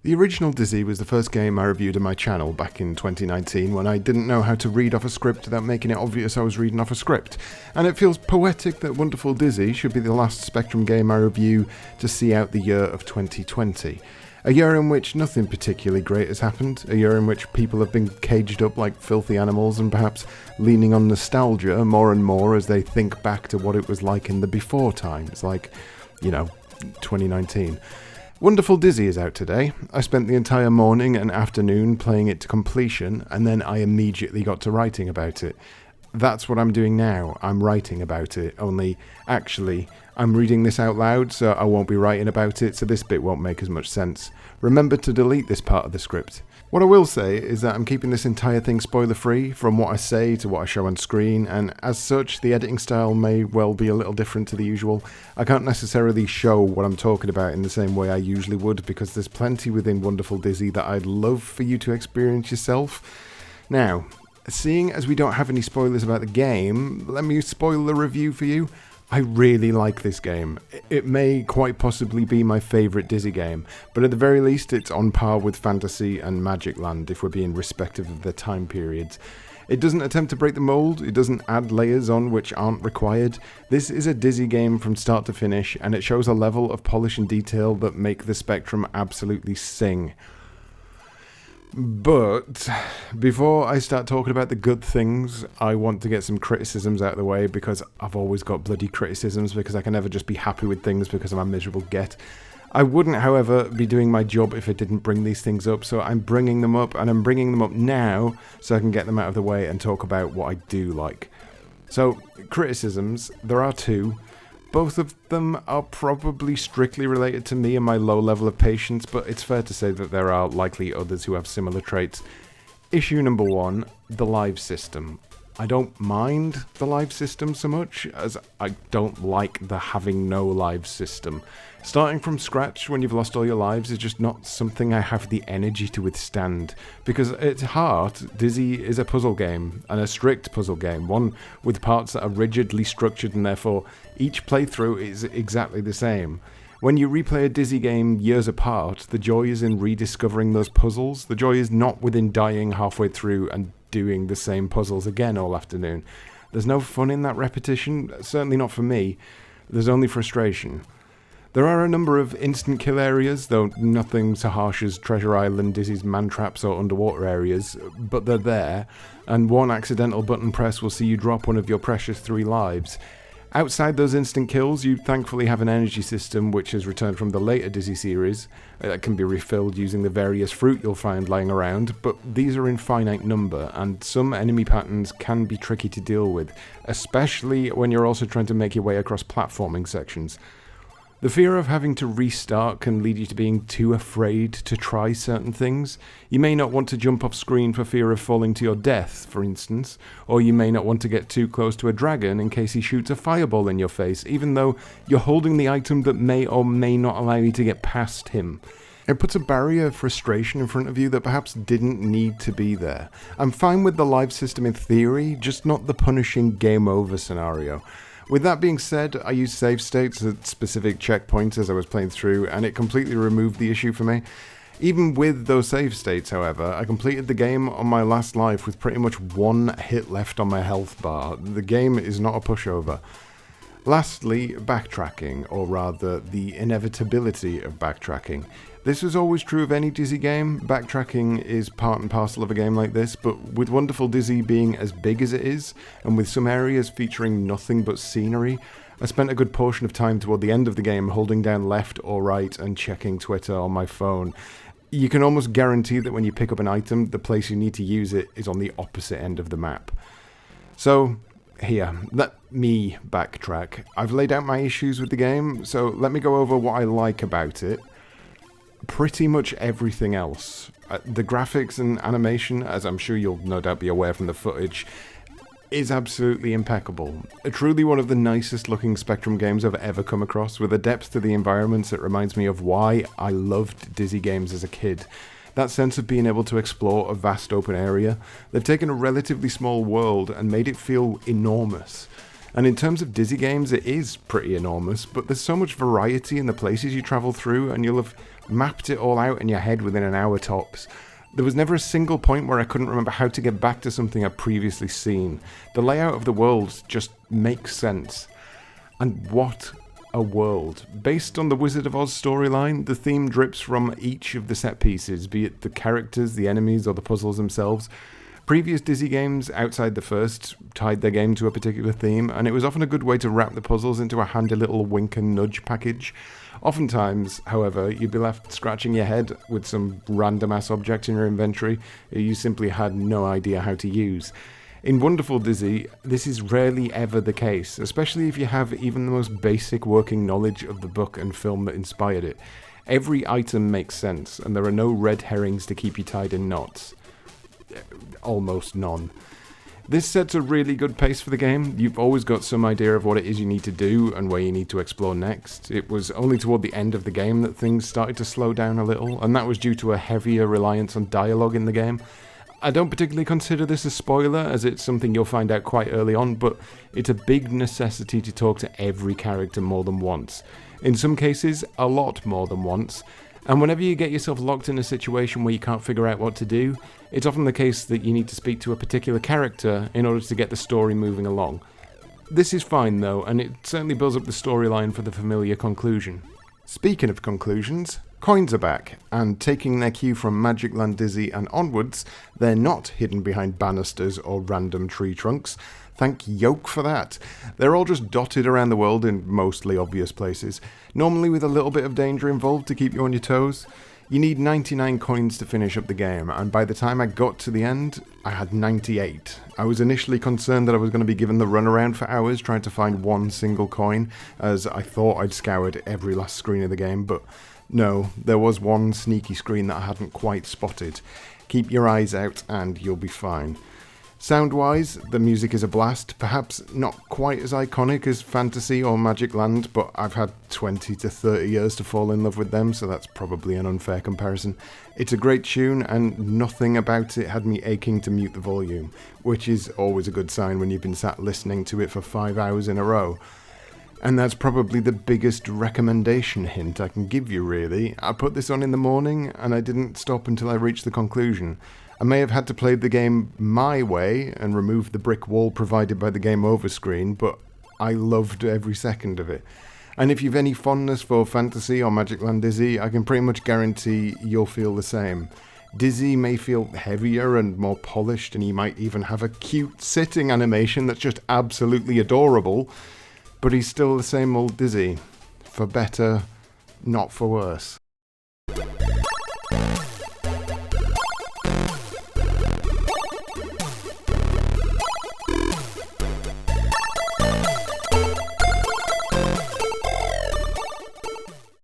The original Dizzy was the first game I reviewed on my channel back in 2019 when I didn't know how to read off a script without making it obvious I was reading off a script, and it feels poetic that Wonderful Dizzy should be the last Spectrum game I review to see out the year of 2020. A year in which nothing particularly great has happened, a year in which people have been caged up like filthy animals and perhaps leaning on nostalgia more and more as they think back to what it was like in the before times, like, 2019. Wonderful Dizzy is out today. I spent the entire morning and afternoon playing it to completion, and then I immediately got to writing about it. That's what I'm doing now. I'm writing about it, only actually I'm reading this out loud, so I won't be writing about it, so this bit won't make as much sense. Remember to delete this part of the script. What I will say is that I'm keeping this entire thing spoiler-free, from what I say to what I show on screen, and as such, the editing style may well be a little different to the usual. I can't necessarily show what I'm talking about in the same way I usually would, because there's plenty within Wonderful Dizzy that I'd love for you to experience yourself. Now, seeing as we don't have any spoilers about the game, let me spoil the review for you. I really like this game. It may quite possibly be my favourite Dizzy game, but at the very least it's on par with Fantasy and Magic Land if we're being respective of their time periods. It doesn't attempt to break the mould, it doesn't add layers on which aren't required. This is a Dizzy game from start to finish, and it shows a level of polish and detail that make the Spectrum absolutely sing. But before I start talking about the good things, I want to get some criticisms out of the way, because I've always got bloody criticisms, because I can never just be happy with things because I'm a miserable get. I wouldn't, however, be doing my job if I didn't bring these things up, so I'm bringing them up, and I'm bringing them up now so I can get them out of the way and talk about what I do like. So, criticisms, there are two. Both of them are probably strictly related to me and my low level of patience, but it's fair to say that there are likely others who have similar traits. Issue number one, the live system. I don't mind the live system so much as I don't like the having no live system. Starting from scratch when you've lost all your lives is just not something I have the energy to withstand, because at its heart, Dizzy is a puzzle game, and a strict puzzle game, one with parts that are rigidly structured and therefore each playthrough is exactly the same. When you replay a Dizzy game years apart, the joy is in rediscovering those puzzles. The joy is not within dying halfway through and doing the same puzzles again all afternoon. There's no fun in that repetition, certainly not for me. There's only frustration. There are a number of instant kill areas, though nothing so harsh as Treasure Island, Dizzy's man traps or underwater areas, but they're there, and one accidental button press will see you drop one of your precious 3 lives. Outside those instant kills, you thankfully have an energy system which has returned from the later Dizzy series that can be refilled using the various fruit you'll find lying around, but these are in finite number, and some enemy patterns can be tricky to deal with, especially when you're also trying to make your way across platforming sections. The fear of having to restart can lead you to being too afraid to try certain things. You may not want to jump off screen for fear of falling to your death, for instance, or you may not want to get too close to a dragon in case he shoots a fireball in your face, even though you're holding the item that may or may not allow you to get past him. It puts a barrier of frustration in front of you that perhaps didn't need to be there. I'm fine with the live system in theory, just not the punishing game over scenario. With that being said, I used save states at specific checkpoints as I was playing through, and it completely removed the issue for me. Even with those save states, however, I completed the game on my last life with pretty much 1 hit left on my health bar. The game is not a pushover. Lastly, backtracking, or rather, the inevitability of backtracking. This was always true of any Dizzy game. Backtracking is part and parcel of a game like this, but with Wonderful Dizzy being as big as it is, and with some areas featuring nothing but scenery, I spent a good portion of time toward the end of the game holding down left or right and checking Twitter on my phone. You can almost guarantee that when you pick up an item, the place you need to use it is on the opposite end of the map. So, here, let me backtrack. I've laid out my issues with the game, so let me go over what I like about it. Pretty much everything else. The graphics and animation, as I'm sure you'll no doubt be aware from the footage, is absolutely impeccable. Truly one of the nicest looking Spectrum games I've ever come across, with a depth to the environments that reminds me of why I loved Dizzy games as a kid. That sense of being able to explore a vast open area. They've taken a relatively small world and made it feel enormous. And in terms of Dizzy games, it is pretty enormous, but there's so much variety in the places you travel through, and you'll have mapped it all out in your head within an hour tops. There was never a single point where I couldn't remember how to get back to something I'd previously seen. The layout of the world just makes sense. And what a world. Based on the Wizard of Oz storyline, the theme drips from each of the set pieces, be it the characters, the enemies, or the puzzles themselves. Previous Dizzy games, outside the first, tied their game to a particular theme, and it was often a good way to wrap the puzzles into a handy little wink and nudge package. Oftentimes, however, you'd be left scratching your head with some random-ass object in your inventory that you simply had no idea how to use. In Wonderful Dizzy, this is rarely ever the case, especially if you have even the most basic working knowledge of the book and film that inspired it. Every item makes sense, and there are no red herrings to keep you tied in knots. Almost none. This sets a really good pace for the game. You've always got some idea of what it is you need to do and where you need to explore next. It was only toward the end of the game that things started to slow down a little, and that was due to a heavier reliance on dialogue in the game. I don't particularly consider this a spoiler, as it's something you'll find out quite early on, but it's a big necessity to talk to every character more than once. In some cases, a lot more than once. And whenever you get yourself locked in a situation where you can't figure out what to do, it's often the case that you need to speak to a particular character in order to get the story moving along. This is fine though, and it certainly builds up the storyline for the familiar conclusion. Speaking of conclusions, coins are back, and taking their cue from Magic Land Dizzy and onwards, they're not hidden behind banisters or random tree trunks. Thank Yoke for that. They're all just dotted around the world in mostly obvious places, normally with a little bit of danger involved to keep you on your toes. You need 99 coins to finish up the game, and by the time I got to the end, I had 98. I was initially concerned that I was going to be given the runaround for hours trying to find one single coin, as I thought I'd scoured every last screen of the game, but no, there was one sneaky screen that I hadn't quite spotted. Keep your eyes out and you'll be fine. Sound-wise, the music is a blast, perhaps not quite as iconic as Fantasy or Magic Land, but I've had 20 to 30 years to fall in love with them, so that's probably an unfair comparison. It's a great tune, and nothing about it had me aching to mute the volume, which is always a good sign when you've been sat listening to it for 5 hours in a row. And that's probably the biggest recommendation hint I can give you, really. I put this on in the morning, and I didn't stop until I reached the conclusion. I may have had to play the game my way and remove the brick wall provided by the game over screen, but I loved every second of it. And if you've any fondness for Fantasy or Magic Land Dizzy, I can pretty much guarantee you'll feel the same. Dizzy may feel heavier and more polished, and you might even have a cute sitting animation that's just absolutely adorable, but he's still the same old Dizzy. For better, not for worse.